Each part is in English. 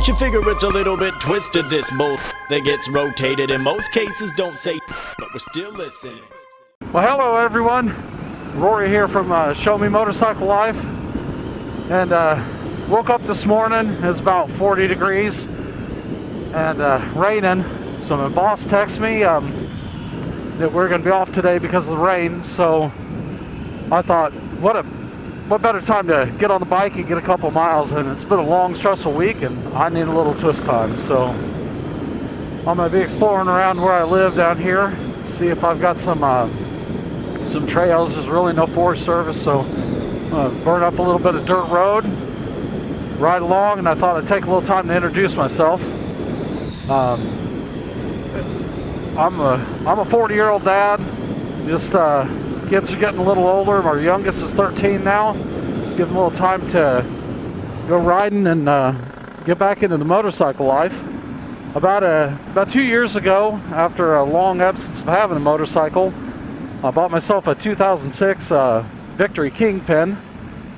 Don't you figure it's a little bit twisted, this bull that gets rotated? In most cases, don't say, but we're still listening. Well, hello everyone. Rory here from Show Me Motorcycle Life. And woke up this morning, it's about 40 degrees and raining. So my boss texted me that we're going to be off today because of the rain. So I thought, what better time to get on the bike and get a couple miles in. It's been a long, stressful week and I need a little twist time. So I'm going to be exploring around where I live down here, see if I've got some trails. There's really no Forest Service, so burn up a little bit of dirt road, ride along, and I thought I'd take a little time to introduce myself. I'm a 40-year-old dad. Just kids are getting a little older. My youngest is 13 now. Just give them a little time to go riding and get back into the motorcycle life. About 2 years ago, after a long absence of having a motorcycle, I bought myself a 2006 Victory Kingpin.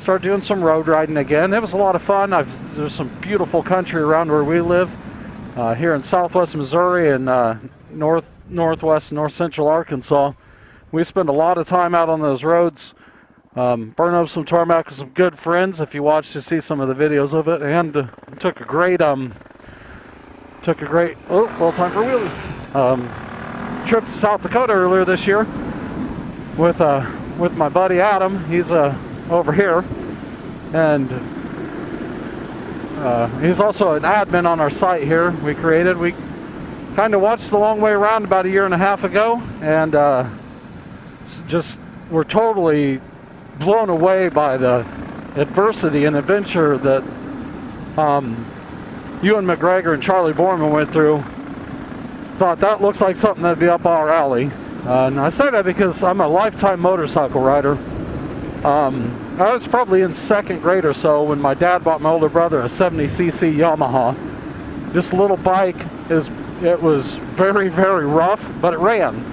Started doing some road riding again. It was a lot of fun. There's some beautiful country around where we live, here in southwest Missouri and northwest, north central Arkansas. We spend a lot of time out on those roads, burn up some tarmac with some good friends. If you watch, you see some of the videos of it, and took a great little time for a wheelie. Trip to South Dakota earlier this year with my buddy Adam. He's over here, and he's also an admin on our site here we created. We kind of watched The Long Way Around about a year and a half ago, and just were totally blown away by the adversity and adventure that Ewan McGregor and Charlie Borman went through. Thought that looks like something that'd be up our alley. And I say that because I'm a lifetime motorcycle rider. I was probably in second grade or so when my dad bought my older brother a 70cc Yamaha. This little bike, it was very, very rough, but it ran.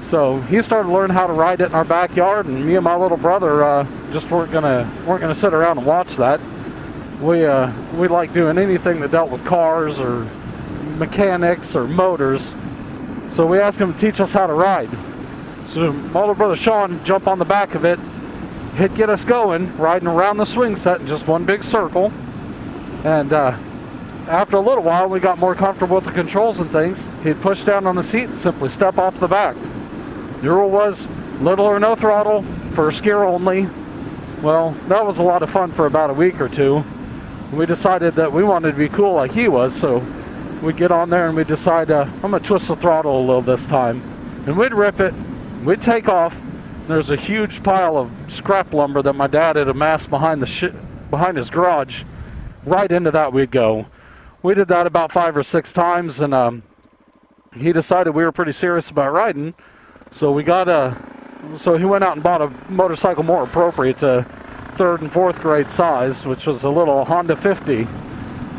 So he started learning how to ride it in our backyard, and me and my little brother just weren't gonna sit around and watch that. We liked doing anything that dealt with cars or mechanics or motors. So we asked him to teach us how to ride. So my older brother Sean jumped on the back of it, he'd get us going, riding around the swing set in just one big circle. And after a little while, we got more comfortable with the controls and things. He'd push down on the seat and simply step off the back. The rule was little or no throttle, first gear only. Well, that was a lot of fun for about a week or two. We decided that we wanted to be cool like he was, so we'd get on there and we'd decide, I'm going to twist the throttle a little this time. And we'd rip it, we'd take off. There's a huge pile of scrap lumber that my dad had amassed behind his garage. Right into that we'd go. We did that about 5 or 6 times, and he decided we were pretty serious about riding. So so he went out and bought a motorcycle more appropriate to 3rd and 4th grade size, which was a little Honda 50.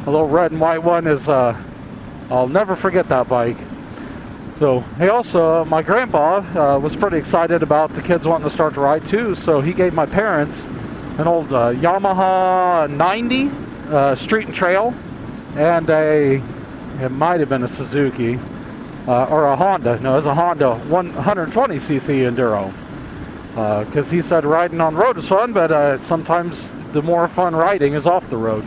A little red and white one. I'll never forget that bike. So he also, my grandpa was pretty excited about the kids wanting to start to ride too, so he gave my parents an old Yamaha 90 street and trail, and it might have been a Suzuki or a Honda. No, it was a Honda 120cc Enduro, because he said riding on the road is fun, but sometimes the more fun riding is off the road.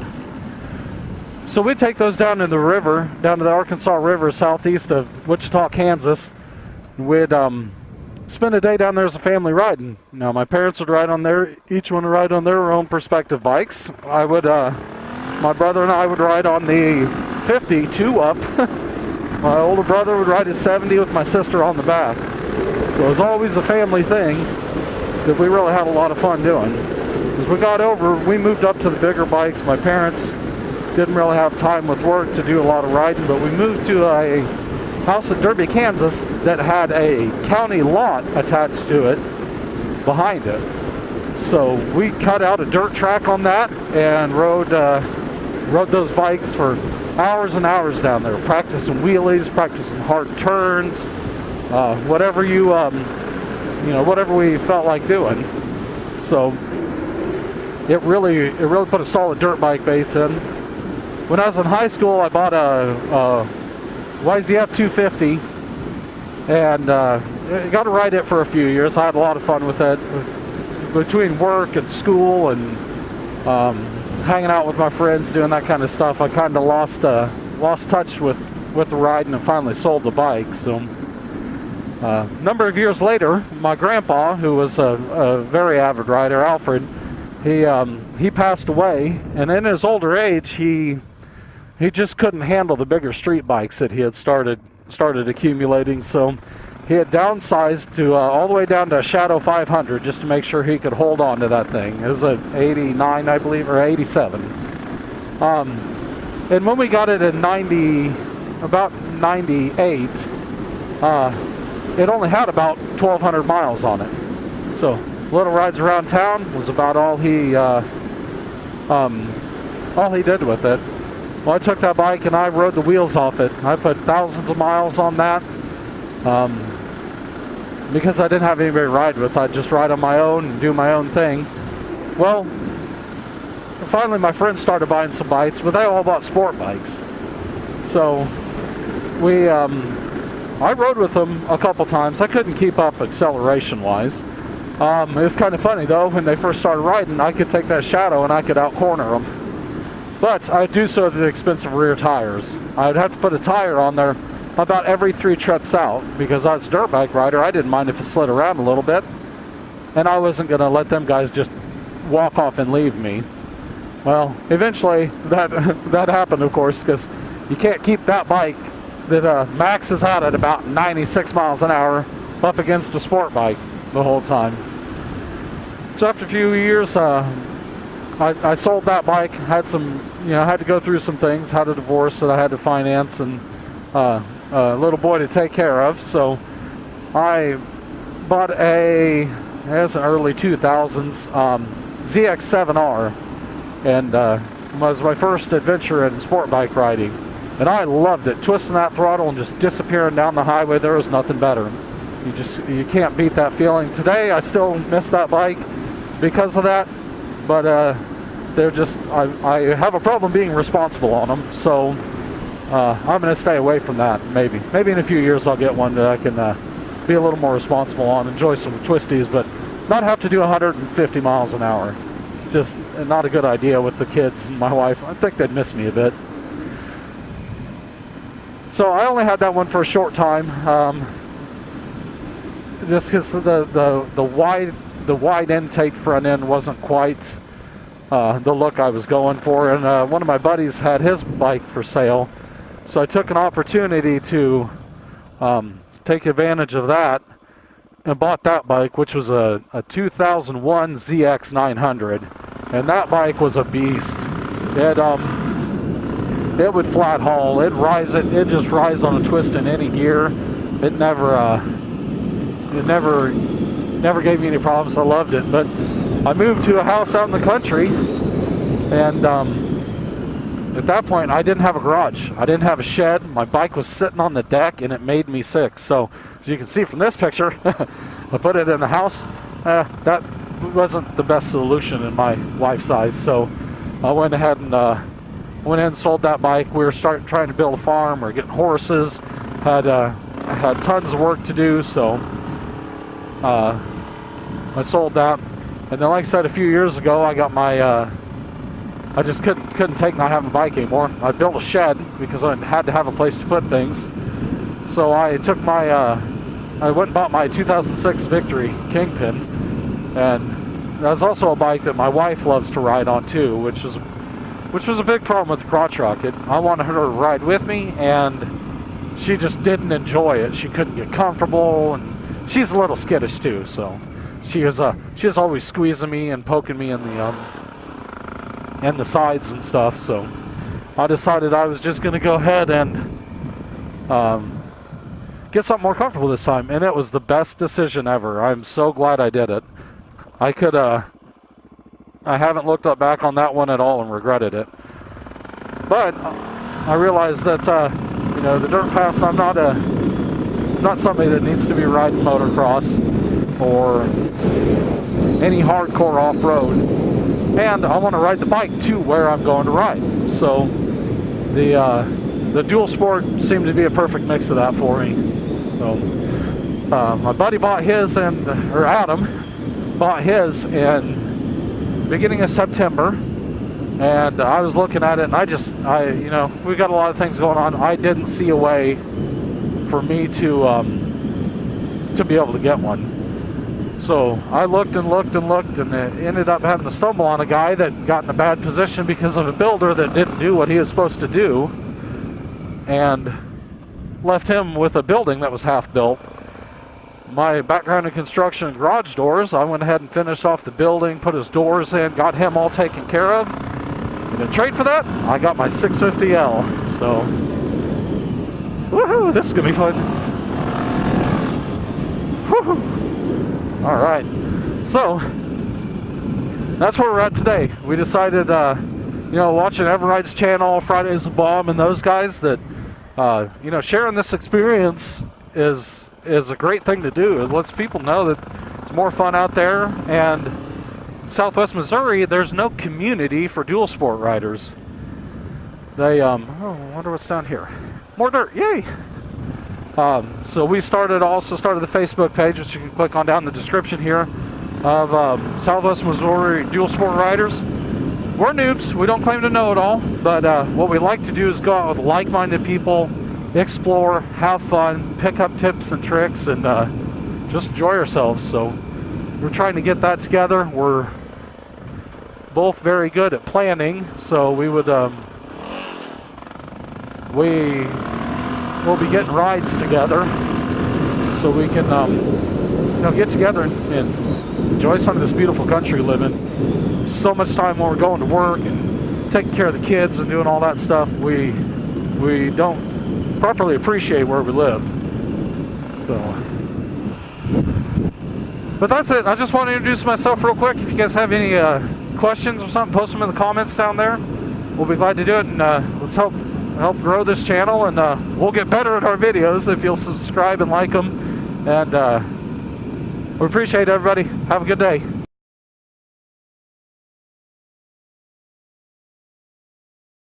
So we'd take those down to the river, down to the Arkansas River southeast of Wichita, Kansas. We'd spend a day down there as a family riding. Now my parents would ride on each one would ride on their own respective bikes. My brother and I would ride on the 50 2-up. My older brother would ride his 70 with my sister on the back. So it was always a family thing that we really had a lot of fun doing. As we moved up to the bigger bikes. My parents didn't really have time with work to do a lot of riding, but we moved to a house in Derby, Kansas that had a county lot attached to it behind it. So we cut out a dirt track on that and rode those bikes for hours and hours down there, practicing wheelies, practicing hard turns, whatever we felt like doing. So it really put a solid dirt bike base in. when I was in high school, I bought a YZF 250, and got to ride it for a few years. I had a lot of fun with it. Between work and school and hanging out with my friends, doing that kind of stuff, I kind of lost touch with the riding and finally sold the bike. So a number of years later, my grandpa, who was a very avid rider, Alfred, he passed away, and in his older age, he just couldn't handle the bigger street bikes that he had started accumulating. So he had downsized to all the way down to a Shadow 500 just to make sure he could hold on to that thing. It was an 89, I believe, or 87. And when we got it in about 98, it only had about 1,200 miles on it. So little rides around town was about all he did with it. Well, I took that bike and I rode the wheels off it. I put thousands of miles on that. Because I didn't have anybody to ride with, I'd just ride on my own and do my own thing. Well, finally my friends started buying some bikes, but they all bought sport bikes. So I rode with them a couple times. I couldn't keep up acceleration-wise. It was kind of funny though, when they first started riding, I could take that Shadow and I could out-corner them. But I'd do so at the expense of rear tires. I'd have to put a tire on there about every 3 trips out, because I was a dirt bike rider. I didn't mind if it slid around a little bit, and I wasn't going to let them guys just walk off and leave me. Well, eventually that happened, of course, because you can't keep that bike that maxes out at about 96 miles an hour up against a sport bike the whole time. So after a few years, I sold that bike. Had to go through some things. Had a divorce that I had to finance, and a little boy to take care of. So I bought it was an early 2000s ZX7R, and was my first adventure in sport bike riding, and I loved it. Twisting that throttle and just disappearing down the highway, there was nothing better. You can't beat that feeling. Today I still miss that bike because of that, but I have a problem being responsible on them. So I'm going to stay away from that. Maybe in a few years I'll get one that I can be a little more responsible on, enjoy some twisties, but not have to do 150 miles an hour. Just not a good idea with the kids and my wife. I think they'd miss me a bit. So I only had that one for a short time, just because the wide intake front end wasn't quite the look I was going for, and one of my buddies had his bike for sale. So I took an opportunity to take advantage of that and bought that bike, which was a 2001 ZX 900, and that bike was a beast. It would flat haul. It just rise on a twist in any gear. It never gave me any problems. I loved it. But I moved to a house out in the country, and at that point, I didn't have a garage. I didn't have a shed. My bike was sitting on the deck, and it made me sick. So, as you can see from this picture, I put it in the house. That wasn't the best solution in my wife's eyes. So, I went ahead and sold that bike. We were trying to build a farm. We were getting horses. Had tons of work to do. So, I sold that. And then, like I said, a few years ago, I got my I just couldn't take not having a bike anymore. I built a shed because I had to have a place to put things. So I took I went and bought my 2006 Victory Kingpin, and that's also a bike that my wife loves to ride on too, which was a big problem with the crotch rocket. I wanted her to ride with me, and she just didn't enjoy it. She couldn't get comfortable, and she's a little skittish too. So she was always squeezing me and poking me in the sides and stuff. So I decided I was just going to go ahead and get something more comfortable this time, and it was the best decision ever. I'm so glad I did it. I haven't looked back on that one at all and regretted it. But I realized that the dirt pass, I'm not somebody that needs to be riding motocross or any hardcore off-road. And I want to ride the bike to where I'm going to ride. So the dual sport seemed to be a perfect mix of that for me. So my buddy bought his, or Adam bought his in beginning of September, and I was looking at it, and you know, we got a lot of things going on. I didn't see a way for me to be able to get one. So I looked and looked and looked, and ended up having to stumble on a guy that got in a bad position because of a builder that didn't do what he was supposed to do, and left him with a building that was half built. My background in construction and garage doors, I went ahead and finished off the building, put his doors in, got him all taken care of. And in trade for that, I got my 650L. So, woohoo, this is gonna be fun. Woohoo. All right, so that's where we're at today. We decided, you know, watching Everride's channel, Friday's a Bomb, and those guys, that, you know, sharing this experience is a great thing to do. It lets people know that it's more fun out there. And in Southwest Missouri, there's no community for dual sport riders. They, oh, I wonder what's down here. More dirt, yay! So we also started the Facebook page, which you can click on down in the description here, of Southwest Missouri Dual Sport Riders. We're noobs, we don't claim to know it all, but what we like to do is go out with like-minded people, explore, have fun, pick up tips and tricks, and just enjoy ourselves. So we're trying to get that together. We're both very good at planning, so we would we'll be getting rides together, so we can you know, get together and enjoy some of this beautiful country we live in. So much time when we're going to work and taking care of the kids and doing all that stuff, we don't properly appreciate where we live. So, but that's it. I just want to introduce myself real quick. If you guys have any questions or something, post them in the comments down there. We'll be glad to do it, and let's help grow this channel, and we'll get better at our videos if you'll subscribe and like them. And we appreciate everybody. Have a good day.